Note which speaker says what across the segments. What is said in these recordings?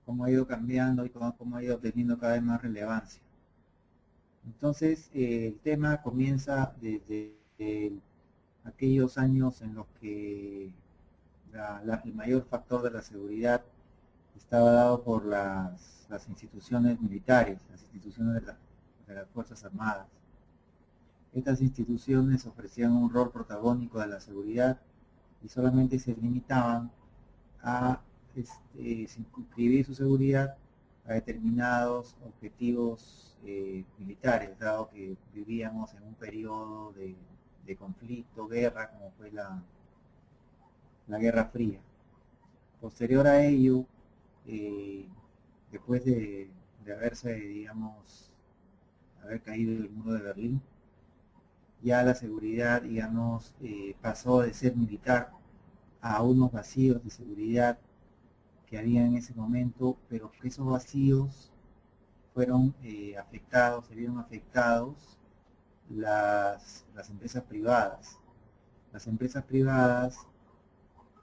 Speaker 1: cómo ha ido cambiando y cómo ha ido teniendo cada vez más relevancia. Entonces, el tema comienza desde aquellos años en los que el mayor factor de la seguridad estaba dado por las instituciones militares, las instituciones de las Fuerzas Armadas. Estas instituciones ofrecían un rol protagónico de la seguridad y solamente se limitaban a circunscribir su seguridad a determinados objetivos militares, dado que vivíamos en un periodo de conflicto, guerra, como fue la Guerra Fría. Posterior a ello, después de haberse, digamos, haber caído el muro de Berlín, ya la seguridad, digamos, pasó de ser militar a unos vacíos de seguridad que había en ese momento, pero que esos vacíos fueron se vieron afectados las empresas privadas. Las empresas privadas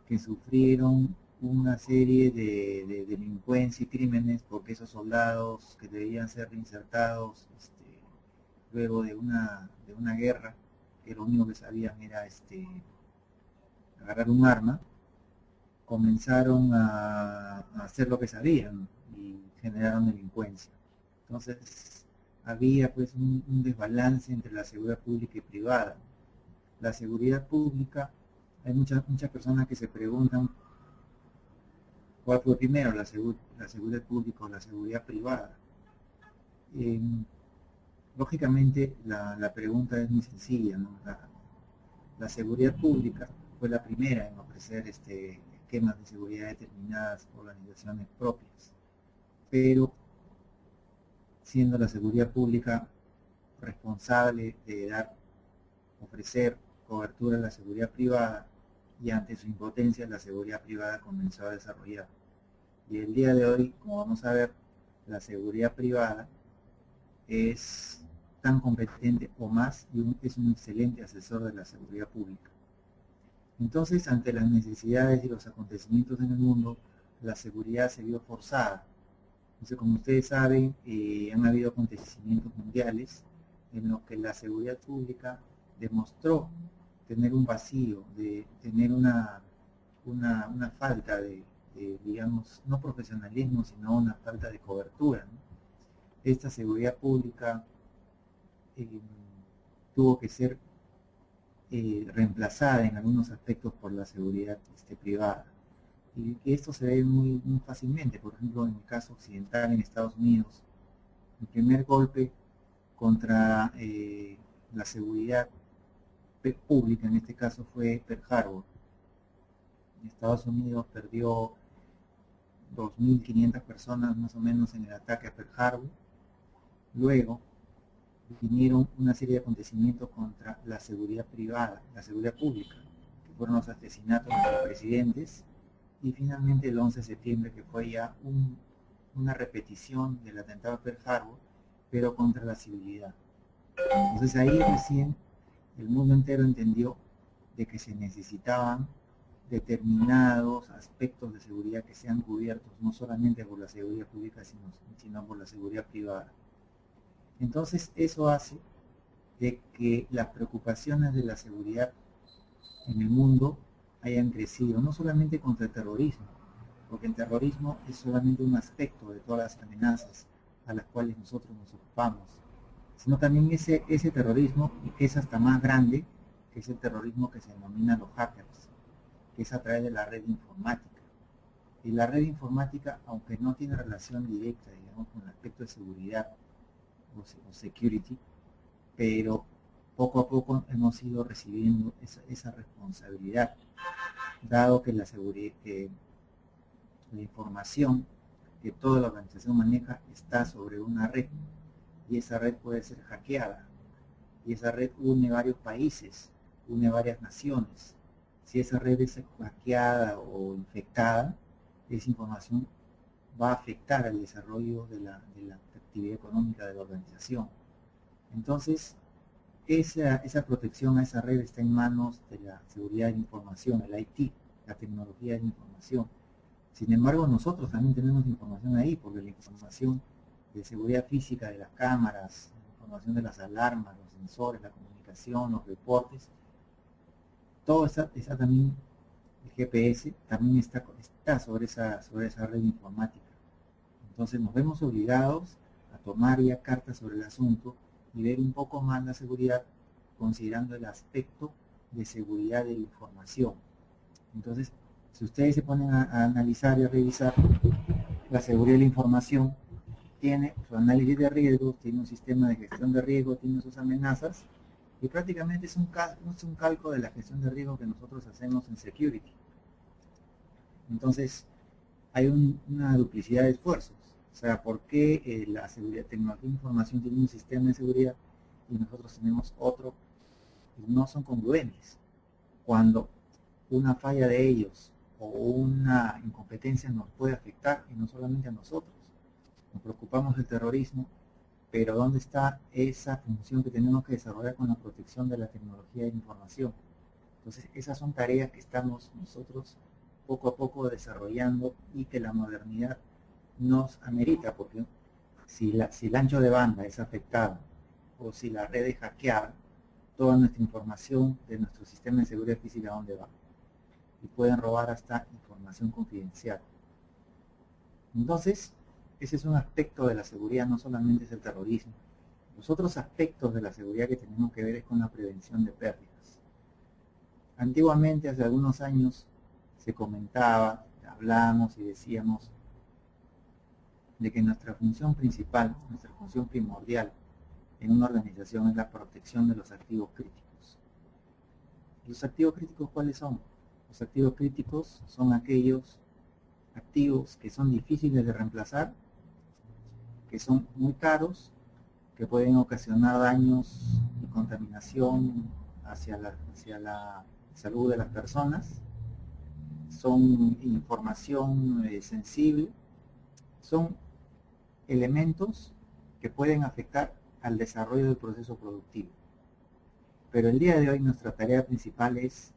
Speaker 1: que sufrieron una serie de delincuencia y crímenes porque esos soldados que debían ser reinsertados luego de una guerra, que lo único que sabían era agarrar un arma, comenzaron a hacer lo que sabían y generaron delincuencia. Entonces había pues un desbalance entre la seguridad pública y privada. La seguridad pública, hay muchas personas que se preguntan cuál fue primero, la seguridad pública o la seguridad privada. Lógicamente la pregunta es muy sencilla, ¿no? La seguridad pública fue la primera en ofrecer esquemas de seguridad determinadas por organizaciones propias, pero siendo la seguridad pública responsable de ofrecer cobertura a la seguridad privada, y ante su impotencia la seguridad privada comenzó a desarrollar. Y el día de hoy, como vamos a ver, la seguridad privada es tan competente o más y es un excelente asesor de la seguridad pública. Entonces, ante las necesidades y los acontecimientos en el mundo, la seguridad se vio forzada. Entonces, como ustedes saben, han habido acontecimientos mundiales en los que la seguridad pública demostró tener un vacío, de tener una falta digamos, no profesionalismo, sino una falta de cobertura, ¿no? Esta seguridad pública tuvo que ser reemplazada en algunos aspectos por la seguridad privada. Y esto se ve muy fácilmente. Por ejemplo, en el caso occidental, en Estados Unidos, el primer golpe contra la seguridad pública, en este caso, fue Pearl Harbor. Estados Unidos perdió 2.500 personas más o menos en el ataque a Pearl Harbor. Luego vinieron una serie de acontecimientos contra la seguridad privada, la seguridad pública, que fueron los asesinatos de los presidentes, y finalmente el 11 de septiembre, que fue ya una repetición del atentado a Pearl Harbor, pero contra la civilidad. Entonces ahí recién el mundo entero entendió de que se necesitaban determinados aspectos de seguridad que sean cubiertos no solamente por la seguridad pública, sino por la seguridad privada. Entonces eso hace de que las preocupaciones de la seguridad en el mundo hayan crecido, no solamente contra el terrorismo, porque el terrorismo es solamente un aspecto de todas las amenazas a las cuales nosotros nos ocupamos, sino también ese terrorismo, y que es hasta más grande, que es el terrorismo que se denomina los hackers, que es a través de la red informática. Y la red informática, aunque no tiene relación directa, digamos, con el aspecto de seguridad o security, pero poco a poco hemos ido recibiendo esa responsabilidad, dado que la seguridad, que la información que toda la organización maneja está sobre una red, y esa red puede ser hackeada, y esa red une varios países, une varias naciones. Si esa red es hackeada o infectada, esa información va a afectar al desarrollo de la actividad económica de la organización. Entonces, esa protección a esa red está en manos de la seguridad de la información, el IT, la tecnología de la información. Sin embargo, nosotros también tenemos información ahí, porque la información de seguridad física de las cámaras, la información de las alarmas, los sensores, la comunicación, los reportes, todo está también, el GPS también está sobre esa red informática. Entonces nos vemos obligados a tomar ya cartas sobre el asunto y ver un poco más la seguridad, considerando el aspecto de seguridad de la información. Entonces, si ustedes se ponen a analizar y a revisar, la seguridad de la información tiene su análisis de riesgos, tiene un sistema de gestión de riesgo, tiene sus amenazas, y prácticamente es un calco de la gestión de riesgo que nosotros hacemos en security. Entonces, hay una duplicidad de esfuerzos. O sea, ¿por qué la seguridad, tecnología de información tiene un sistema de seguridad y nosotros tenemos otro? Y no son congruentes. Cuando una falla de ellos o una incompetencia nos puede afectar, y no solamente a nosotros. Nos preocupamos del terrorismo, pero ¿dónde está esa función que tenemos que desarrollar con la protección de la tecnología de información? Entonces, esas son tareas que estamos nosotros poco a poco desarrollando y que la modernidad nos amerita, porque si el ancho de banda es afectado o si la red es hackeada, toda nuestra información de nuestro sistema de seguridad física, ¿a dónde va? Y pueden robar hasta información confidencial. Entonces, ese es un aspecto de la seguridad, no solamente es el terrorismo. Los otros aspectos de la seguridad que tenemos que ver es con la prevención de pérdidas. Antiguamente, hace algunos años, se comentaba, hablamos y decíamos de que nuestra función principal, nuestra función primordial en una organización es la protección de los activos críticos. ¿Los activos críticos cuáles son? Los activos críticos son aquellos activos que son difíciles de reemplazar, que son muy caros, que pueden ocasionar daños y contaminación hacia la salud de las personas, son información sensible, son elementos que pueden afectar al desarrollo del proceso productivo. Pero el día de hoy nuestra tarea principal es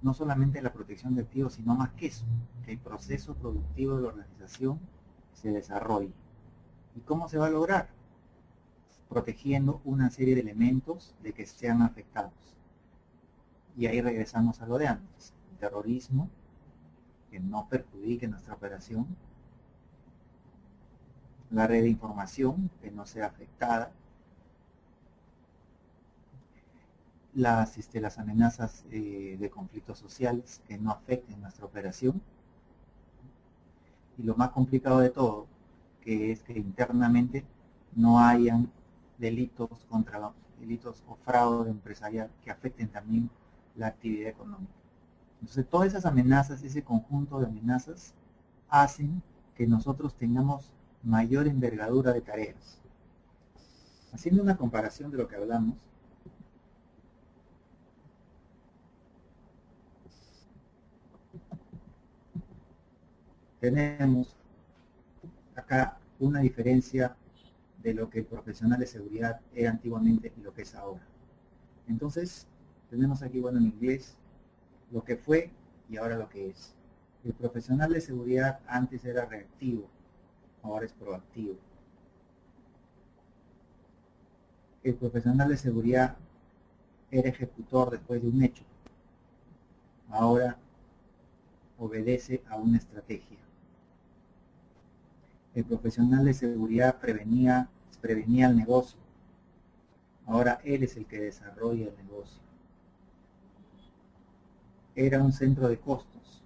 Speaker 1: no solamente la protección de activos, sino más que eso, que el proceso productivo de la organización se desarrolle. ¿Y cómo se va a lograr? Protegiendo una serie de elementos de que sean afectados. Y ahí regresamos a lo de antes, el terrorismo, que no perjudique nuestra operación, la red de información, que no sea afectada, las amenazas de conflictos sociales, que no afecten nuestra operación, y lo más complicado de todo, que es que internamente no hayan delitos o fraude empresarial que afecten también la actividad económica. Entonces todas esas amenazas, ese conjunto de amenazas, hacen que nosotros tengamos mayor envergadura de tareas. Haciendo una comparación de lo que hablamos, tenemos acá una diferencia de lo que el profesional de seguridad era antiguamente y lo que es ahora. Entonces, tenemos aquí, bueno, en inglés, lo que fue y ahora lo que es. El profesional de seguridad antes era reactivo, ahora es proactivo. El profesional de seguridad era ejecutor después de un hecho, ahora obedece a una estrategia. El profesional de seguridad prevenía el negocio, ahora él es el que desarrolla el negocio. Era un centro de costos,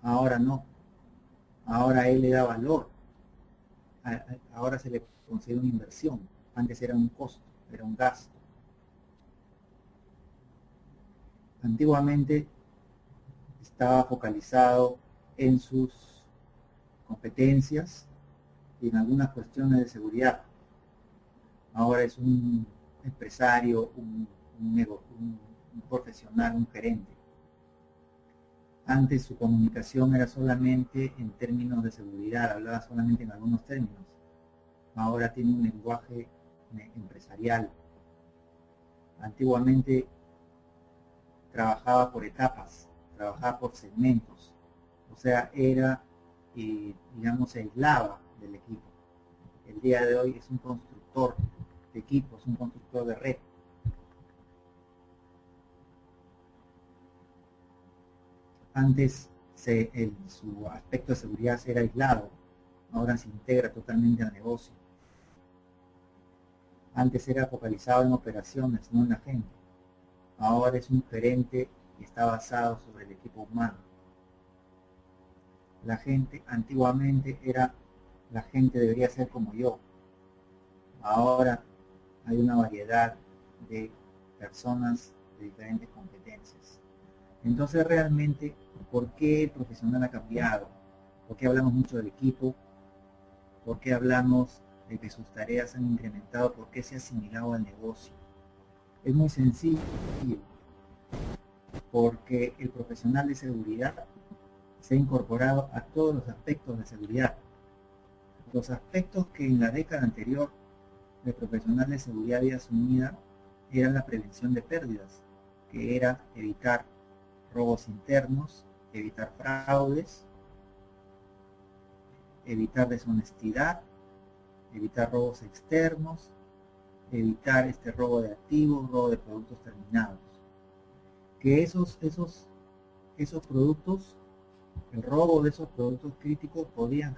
Speaker 1: ahora no, ahora él le da valor, ahora se le considera una inversión, antes era un costo, era un gasto. Antiguamente estaba focalizado en sus competencias y en algunas cuestiones de seguridad. Ahora es un empresario, un profesional, un gerente. Antes su comunicación era solamente en términos de seguridad, hablaba solamente en algunos términos. Ahora tiene un lenguaje empresarial. Antiguamente trabajaba por etapas, trabajaba por segmentos. O sea, era digamos, se aislaba del equipo. El día de hoy es un constructor de equipos, un constructor de red. Antes su aspecto de seguridad era aislado, ahora se integra totalmente al negocio. Antes era focalizado en operaciones, no en la gente. Ahora es un gerente y está basado sobre el equipo humano. La gente antiguamente era, la gente debería ser como yo. Ahora hay una variedad de personas de diferentes competencias. Entonces realmente, ¿por qué el profesional ha cambiado? ¿Por qué hablamos mucho del equipo? ¿Por qué hablamos de que sus tareas han incrementado? ¿Por qué se ha asimilado al negocio? Es muy sencillo, porque el profesional de seguridad se ha incorporado a todos los aspectos de seguridad. Los aspectos que en la década anterior el profesional de seguridad había asumido eran la prevención de pérdidas, que era evitar robos internos, evitar fraudes, evitar deshonestidad, evitar robos externos, evitar robo de activos, robo de productos terminados. Que esos productos, el robo de esos productos críticos podían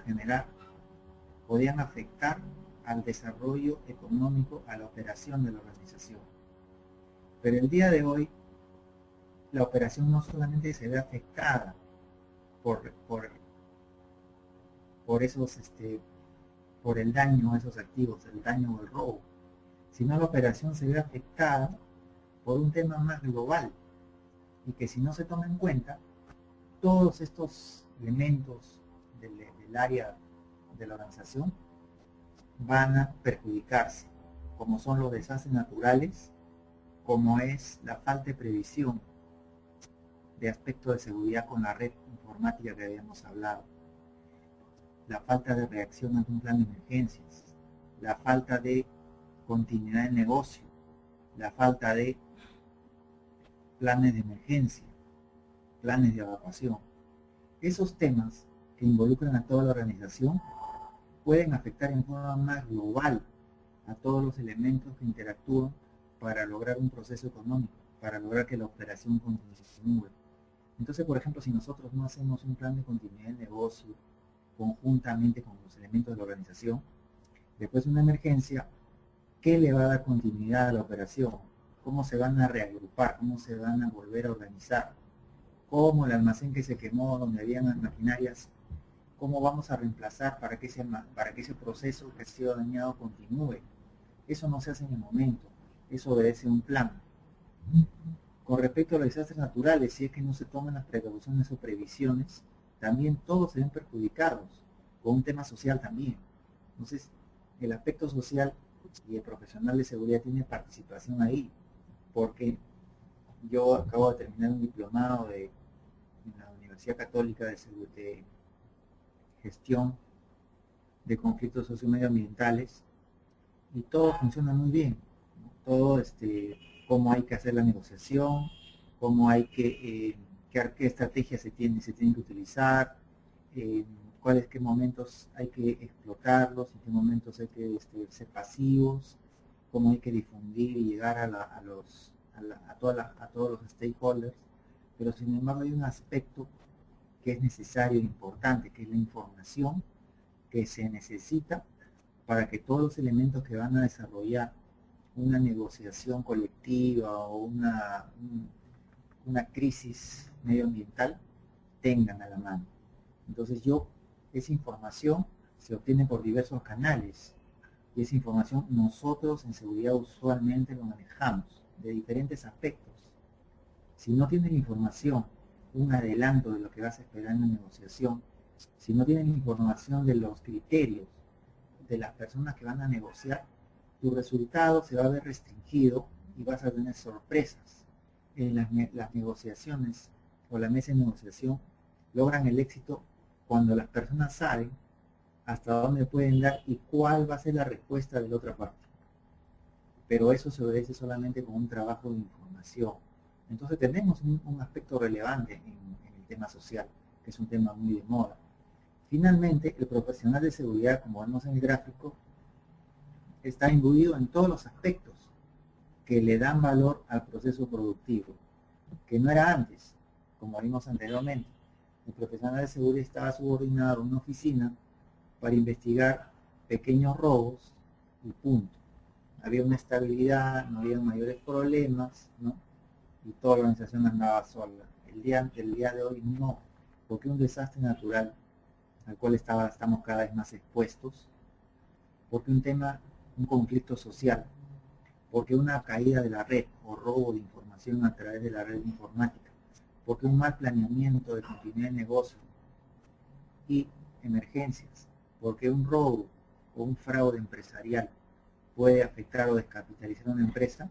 Speaker 1: afectar al desarrollo económico, a la operación de la organización. Pero el día de hoy, la operación no solamente se ve afectada por el daño a esos activos, el daño o el robo, sino la operación se ve afectada por un tema más global, y que si no se toma en cuenta, todos estos elementos del área de la organización van a perjudicarse, como son los desastres naturales, como es la falta de previsión de aspectos de seguridad con la red informática que habíamos hablado, la falta de reacción ante un plan de emergencias, la falta de continuidad de negocio, la falta de planes de emergencia, planes de evacuación. Esos temas que involucran a toda la organización pueden afectar en forma más global a todos los elementos que interactúan para lograr un proceso económico, para lograr que la operación continúe. Entonces, por ejemplo, si nosotros no hacemos un plan de continuidad de negocio conjuntamente con los elementos de la organización, después de una emergencia, ¿qué le va a dar continuidad a la operación? ¿Cómo se van a reagrupar? ¿Cómo se van a volver a organizar? ¿Cómo el almacén que se quemó, donde habían maquinarias, cómo vamos a reemplazar para que ese proceso que ha sido dañado continúe? Eso no se hace en el momento, eso obedece a un plan. Con respecto a los desastres naturales, si es que no se toman las precauciones o previsiones, también todos se ven perjudicados, con un tema social también. Entonces, el aspecto social y el profesional de seguridad tiene participación ahí, porque yo acabo de terminar un diplomado en la Universidad Católica de Gestión de Conflictos Socio-Medioambientales, y todo funciona muy bien, ¿no? Todo, cómo hay que hacer la negociación, cómo hay que, qué estrategias se tienen que utilizar, qué momentos hay que explotarlos, en qué momentos hay que ser pasivos, cómo hay que difundir y llegar a todos los stakeholders. Pero sin embargo hay un aspecto que es necesario e importante, que es la información que se necesita para que todos los elementos que van a desarrollar una negociación colectiva o una crisis medioambiental tengan a la mano. Entonces esa información se obtiene por diversos canales, y esa información nosotros en seguridad usualmente lo manejamos de diferentes aspectos. Si no tienen información, un adelanto de lo que vas a esperar en la negociación, si no tienen información de los criterios de las personas que van a negociar, tu resultado se va a ver restringido y vas a tener sorpresas. En las negociaciones o la mesa de negociación logran el éxito cuando las personas saben hasta dónde pueden dar y cuál va a ser la respuesta de la otra parte. Pero eso se obedece solamente con un trabajo de información. Entonces tenemos un aspecto relevante en el tema social, que es un tema muy de moda. Finalmente, el profesional de seguridad, como vemos en el gráfico, está imbuido en todos los aspectos que le dan valor al proceso productivo, que no era antes, como vimos anteriormente. El profesional de seguridad estaba subordinado a una oficina para investigar pequeños robos y punto. Había una estabilidad, no había mayores problemas, ¿no? Y toda la organización andaba sola. El día de hoy no, porque un desastre natural al cual estamos cada vez más expuestos, porque un conflicto social, porque una caída de la red o robo de información a través de la red informática, porque un mal planeamiento de continuidad de negocio y emergencias, porque un robo o un fraude empresarial puede afectar o descapitalizar una empresa,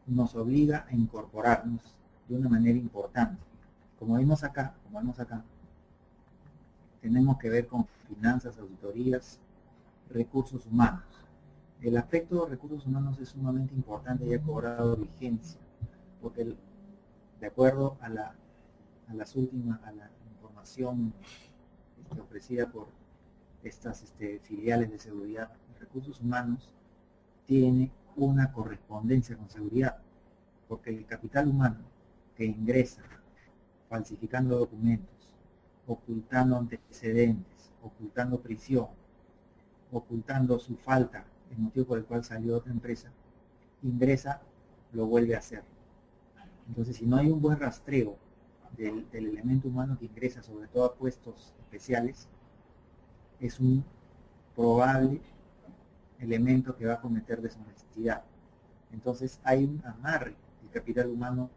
Speaker 1: nos obliga a incorporarnos de una manera importante. Como vemos acá, tenemos que ver con finanzas, auditorías, recursos humanos. El aspecto de recursos humanos es sumamente importante y ha cobrado vigencia, porque de acuerdo a la información ofrecida por estas filiales de seguridad, recursos humanos tiene una correspondencia con seguridad, porque el capital humano que ingresa falsificando documentos, ocultando antecedentes, ocultando prisión, ocultando su falta, el motivo por el cual salió de otra empresa, ingresa, lo vuelve a hacer. Entonces, si no hay un buen rastreo del elemento humano que ingresa, sobre todo a puestos especiales, es un probable elemento que va a cometer deshonestidad. Entonces hay un amarre de capital humano,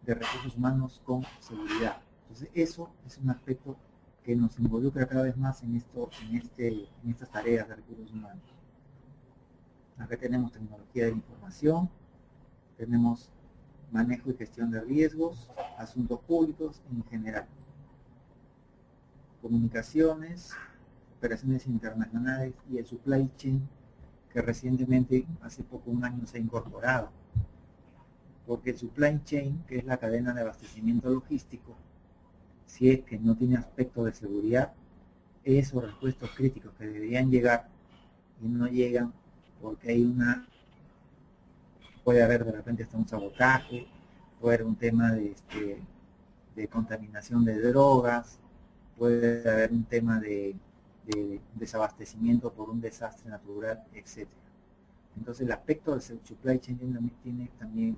Speaker 1: de recursos humanos con seguridad. Entonces eso es un aspecto que nos involucra cada vez más en estas tareas de recursos humanos. Acá tenemos tecnología de la información, tenemos manejo y gestión de riesgos, asuntos públicos en general, comunicaciones, operaciones internacionales y el supply chain, que recientemente, hace poco, un año, se ha incorporado. Porque el supply chain, que es la cadena de abastecimiento logístico, si es que no tiene aspecto de seguridad, esos repuestos críticos que deberían llegar y no llegan porque puede haber de repente hasta un sabotaje, puede haber un tema de contaminación de drogas, puede haber un tema de desabastecimiento por un desastre natural, etc. Entonces el aspecto del supply chain tiene también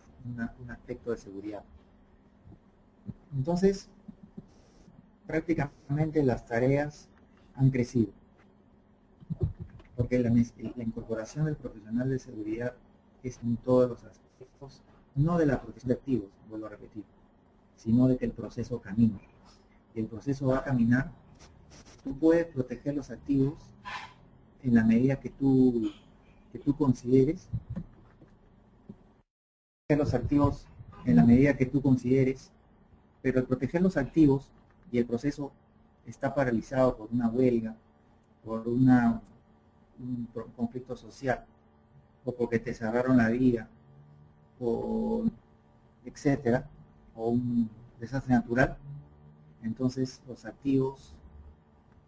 Speaker 1: un aspecto de seguridad. Entonces, prácticamente las tareas han crecido, porque la incorporación del profesional de seguridad es en todos los aspectos, no de la protección de activos, vuelvo a repetir, sino de que el proceso camine. Y el proceso va a caminar. Tú puedes proteger los activos en la medida que tú consideres, los activos en la medida que tú consideres, pero al proteger los activos y el proceso está paralizado por una huelga, por un conflicto social, o porque te cerraron la vía, o etcétera, o un desastre natural, entonces los activos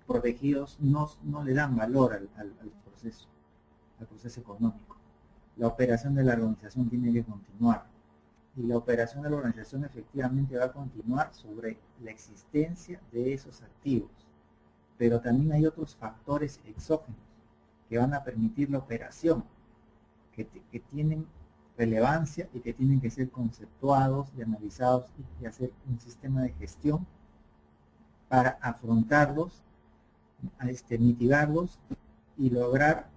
Speaker 1: protegidos no le dan valor al proceso económico. La operación de la organización tiene que continuar, y la operación de la organización efectivamente va a continuar sobre la existencia de esos activos, pero también hay otros factores exógenos que van a permitir la operación, que tienen relevancia y que tienen que ser conceptuados y analizados y hacer un sistema de gestión para afrontarlos, mitigarlos y lograr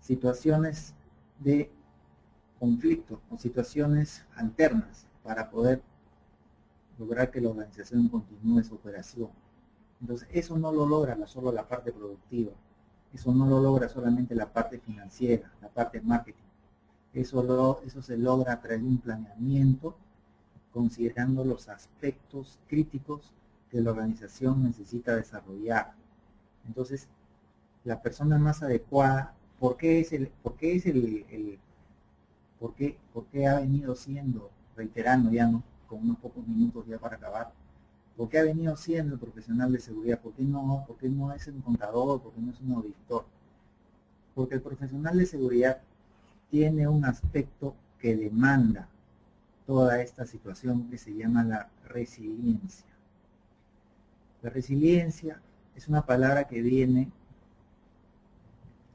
Speaker 1: situaciones de conflicto o situaciones alternas para poder lograr que la organización continúe su operación. Entonces eso no lo logra solo la parte productiva, eso no lo logra solamente la parte financiera, la parte marketing. Eso se logra a través de un planeamiento, considerando los aspectos críticos que la organización necesita desarrollar. Entonces, la persona más adecuada, ¿por qué ha venido siendo, reiterando ya, ¿no?, con unos pocos minutos ya para acabar, ¿Por qué ha venido siendo el profesional de seguridad? ¿Por qué no es un contador? ¿Por qué no es un auditor? Porque el profesional de seguridad tiene un aspecto que demanda toda esta situación que se llama la resiliencia. La resiliencia es una palabra que viene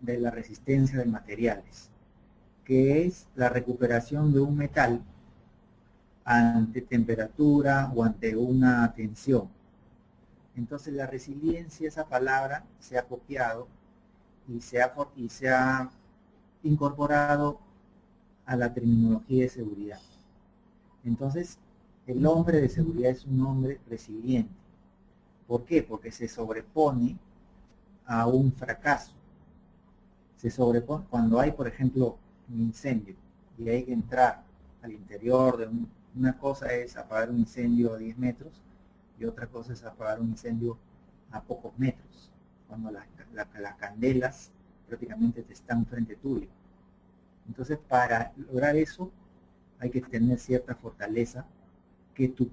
Speaker 1: de la resistencia de materiales, que es la recuperación de un metal ante temperatura o ante una tensión. Entonces la resiliencia, esa palabra, se ha copiado y se ha incorporado a la terminología de seguridad. Entonces, el hombre de seguridad es un hombre resiliente. ¿Por qué? Porque se sobrepone a un fracaso. Se sobrepone cuando hay, por ejemplo, un incendio y hay que entrar al interior de una cosa es apagar un incendio a 10 metros y otra cosa es apagar un incendio a pocos metros, cuando las candelas prácticamente te están frente tuyo. Entonces, para lograr eso hay que tener cierta fortaleza que tu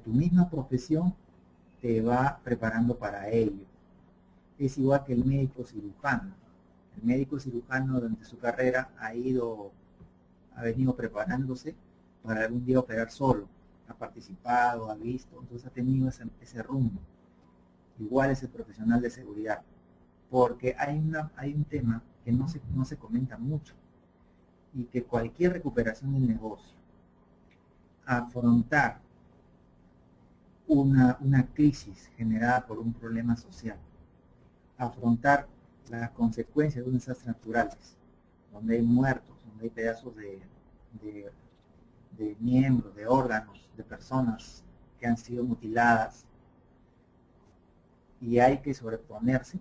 Speaker 1: misma profesión te va preparando para ello. Es igual que el médico cirujano. El médico cirujano durante su carrera ha venido preparándose para algún día operar solo. Ha participado, ha visto, entonces ha tenido ese rumbo. Igual es el profesional de seguridad. Porque hay un tema que no se comenta mucho y que cualquier recuperación del negocio, afrontar una crisis generada por un problema social, afrontar las consecuencias de un desastre naturales, donde hay muertos, donde hay pedazos de miembros, de órganos, de personas que han sido mutiladas, y hay que sobreponerse,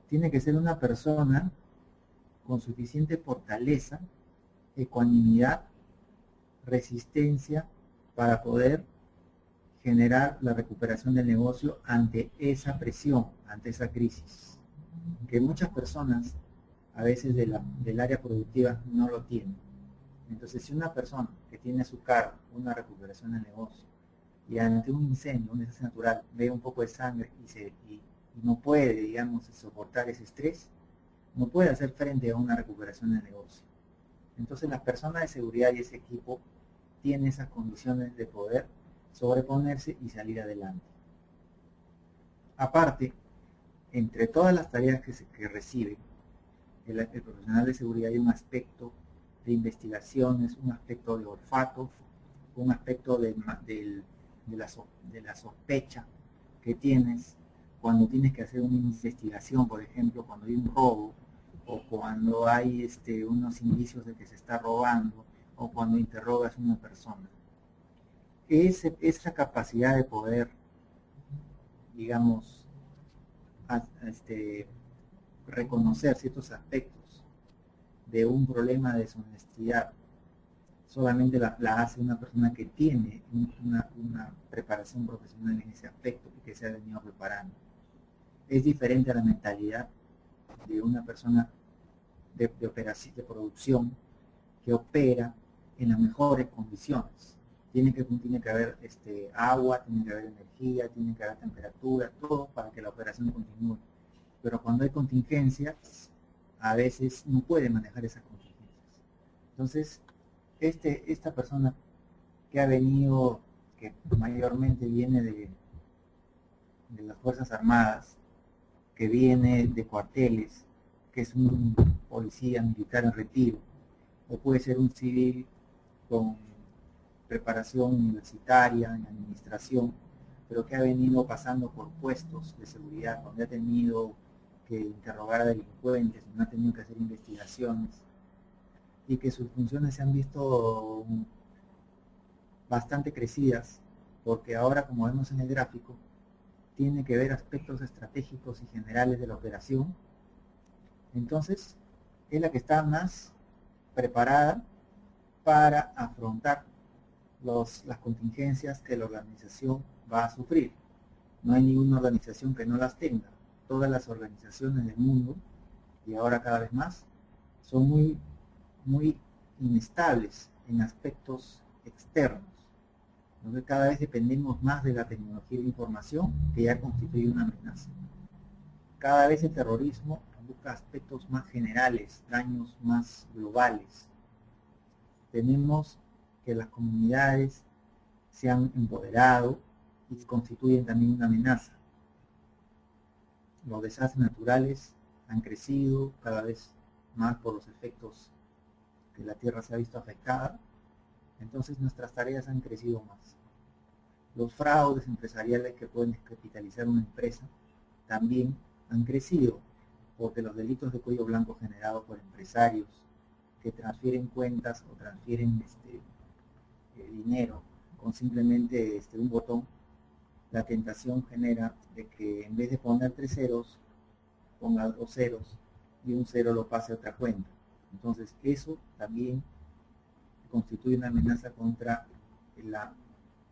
Speaker 1: tiene que ser una persona con suficiente fortaleza, ecuanimidad, resistencia para poder generar la recuperación del negocio ante esa presión, ante esa crisis, que muchas personas a veces del área productiva no lo tienen. Entonces, si una persona que tiene a su cargo una recuperación del negocio y ante un incendio, un desastre natural, ve un poco de sangre y no puede, digamos, soportar ese estrés, no puede hacer frente a una recuperación del negocio. Entonces, las personas de seguridad y ese equipo tienen esas condiciones de poder sobreponerse y salir adelante. Aparte, entre todas las tareas que recibe el profesional de seguridad, hay un aspecto de investigaciones, un aspecto de olfato, un aspecto de la sospecha que tienes cuando tienes que hacer una investigación, por ejemplo, cuando hay un robo, o cuando hay unos indicios de que se está robando, o cuando interrogas a una persona. Esa capacidad de poder, digamos, reconocer ciertos aspectos de un problema de deshonestidad, solamente la hace una persona que tiene una preparación profesional en ese aspecto y que se ha venido preparando. Es diferente a la mentalidad de una persona de operación, de producción, que opera en las mejores condiciones. Tiene que haber agua, tiene que haber energía, tiene que haber temperatura, todo para que la operación continúe. Pero cuando hay contingencias, a veces no puede manejar esas contingencias. Entonces, esta persona que ha venido, que mayormente viene de las Fuerzas Armadas, que viene de cuarteles, que es un policía militar en retiro, o puede ser un civil con preparación universitaria en administración, pero que ha venido pasando por puestos de seguridad, donde ha tenido que interrogar a delincuentes, donde ha tenido que hacer investigaciones, y que sus funciones se han visto bastante crecidas, porque ahora, como vemos en el gráfico, tiene que ver aspectos estratégicos y generales de la operación. Entonces, es la que está más preparada para afrontar las contingencias que la organización va a sufrir. No hay ninguna organización que no las tenga. Todas las organizaciones del mundo, y ahora cada vez más, son muy inestables en aspectos externos. Entonces cada vez dependemos más de la tecnología de información, que ya constituye una amenaza. Cada vez el terrorismo busca aspectos más generales, daños más globales. Tenemos que las comunidades se han empoderado y constituyen también una amenaza. Los desastres naturales han crecido cada vez más por los efectos que la Tierra se ha visto afectada, entonces nuestras tareas han crecido más. Los fraudes empresariales que pueden descapitalizar una empresa también han crecido, porque los delitos de cuello blanco generados por empresarios que transfieren cuentas o transfieren dinero con simplemente un botón, la tentación genera de que en vez de poner 3 ceros, ponga 2 ceros y un cero lo pase a otra cuenta. Entonces eso también constituye una amenaza contra la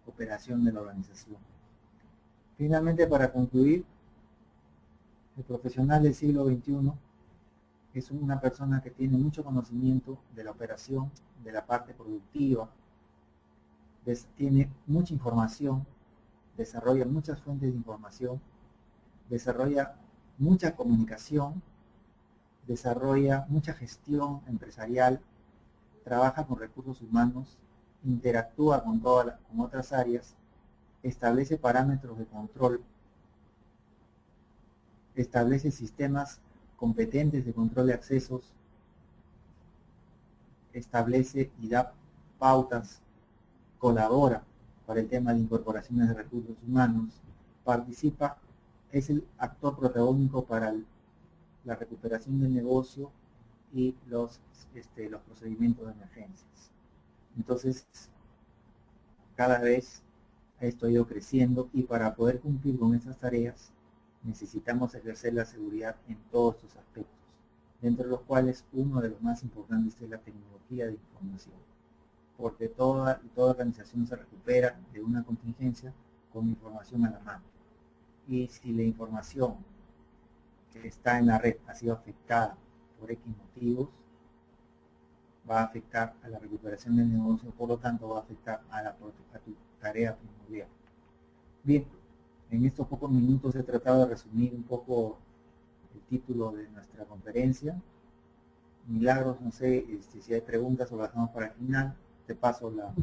Speaker 1: operación de la organización. Finalmente, para concluir, el profesional del siglo XXI es una persona que tiene mucho conocimiento de la operación, de la parte productiva, tiene mucha información, desarrolla muchas fuentes de información, desarrolla mucha comunicación, desarrolla mucha gestión empresarial, trabaja con recursos humanos, interactúa con otras áreas, establece parámetros de control, establece sistemas competentes de control de accesos, establece y da pautas, colabora para el tema de incorporaciones de recursos humanos, participa, es el actor protagónico para la recuperación del negocio y los procedimientos de emergencias. Entonces, cada vez esto ha ido creciendo y para poder cumplir con estas tareas necesitamos ejercer la seguridad en todos estos aspectos, dentro de los cuales uno de los más importantes es la tecnología de información, porque toda organización se recupera de una contingencia con información a la mano. Y si la información que está en la red ha sido afectada por X motivos, va a afectar a la recuperación del negocio, por lo tanto va a afectar a tu tarea primordial. Bien, en estos pocos minutos he tratado de resumir un poco el título de nuestra conferencia. Milagros, no sé si hay preguntas o las dejamos para el final. Te paso la